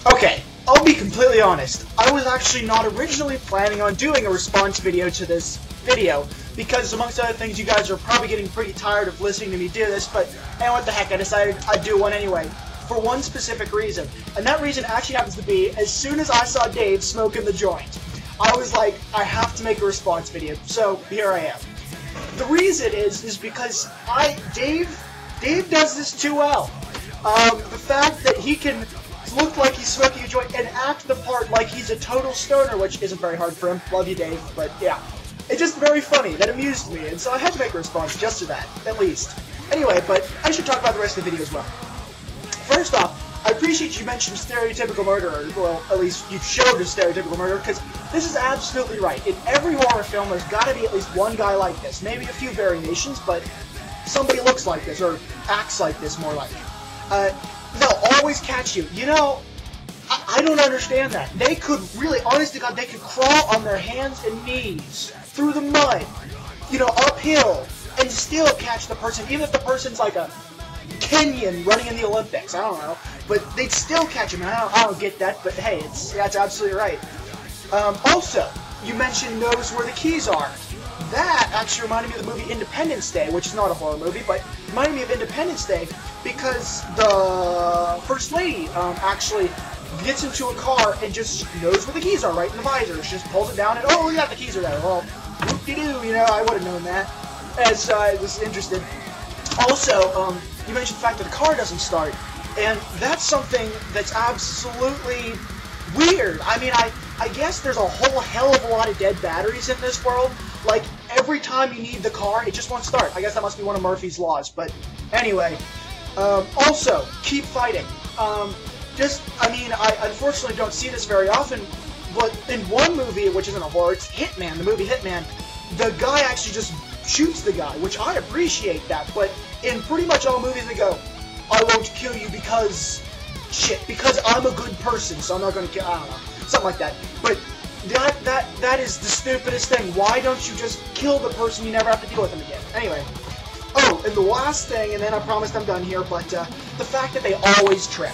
Okay, I'll be completely honest. I was actually not originally planning on doing a response video to this video, because amongst other things, you guys are probably getting pretty tired of listening to me do this, but hey, what the heck, I decided I'd do one anyway, for one specific reason. And that reason actually happens to be, as soon as I saw Dave smoking the joint, I was like, I have to make a response video, so here I am. The reason is because Dave does this too well. The fact that he can look like he's smoking a joint and act the part like he's a total stoner, which isn't very hard for him. Love you, Dave, but yeah. It's just very funny. That amused me, and so I had to make a response just to that, at least. Anyway, but I should talk about the rest of the video as well. First off, I appreciate you mentioned stereotypical murderer. Well, at least you showed a stereotypical murderer, because this is absolutely right. In every horror film, there's got to be at least one guy like this. Maybe a few variations, but somebody looks like this, or acts like this, more like. They'll always catch you. You know, I don't understand that. They could really, honest to God, they could crawl on their hands and knees through the mud, you know, uphill, and still catch the person, even if the person's like a Kenyan running in the Olympics. I don't know, but they'd still catch him. I don't get that, but hey, that's absolutely right. Also, you mentioned knows where the keys are. That actually reminded me of the movie Independence Day, which is not a horror movie, but reminded me of Independence Day because the First Lady actually gets into a car and just knows where the keys are, right in the visor. She just pulls it down and, oh, yeah, the keys are there. Well, whoop-de-doo, you know, I would have known that, as I was interested. Also, you mentioned the fact that the car doesn't start, and that's something that's absolutely weird. I mean, I guess there's a whole hell of a lot of dead batteries in this world. Like, every time you need the car, it just won't start. I guess that must be one of Murphy's laws, but anyway. Also, keep fighting. I mean, I unfortunately don't see this very often, but in one movie, which isn't a horror, it's Hitman, the movie Hitman, the guy actually just shoots the guy, which I appreciate that, but in pretty much all movies they go, I won't kill you because, shit, because I'm a good person, so I'm not gonna kill, I don't know, something like that. But that is the stupidest thing. Why don't you just kill the person, you never have to deal with them again? Anyway. Oh, and the last thing, and then I promised I'm done here, but the fact that they always trip.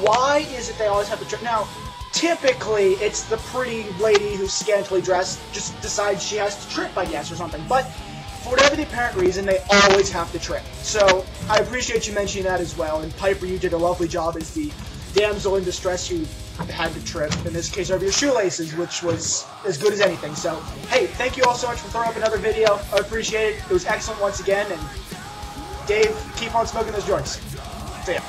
Why is it they always have to trip? Now, typically, it's the pretty lady who's scantily dressed just decides she has to trip, I guess, or something. But for whatever the apparent reason, they always have to trip. So I appreciate you mentioning that as well. And Piper, you did a lovely job as the damsel in distress who had to trip, in this case, over your shoelaces, which was as good as anything. So, hey, thank you all so much for throwing up another video. I appreciate it. It was excellent once again. And Dave, keep on smoking those joints. See ya.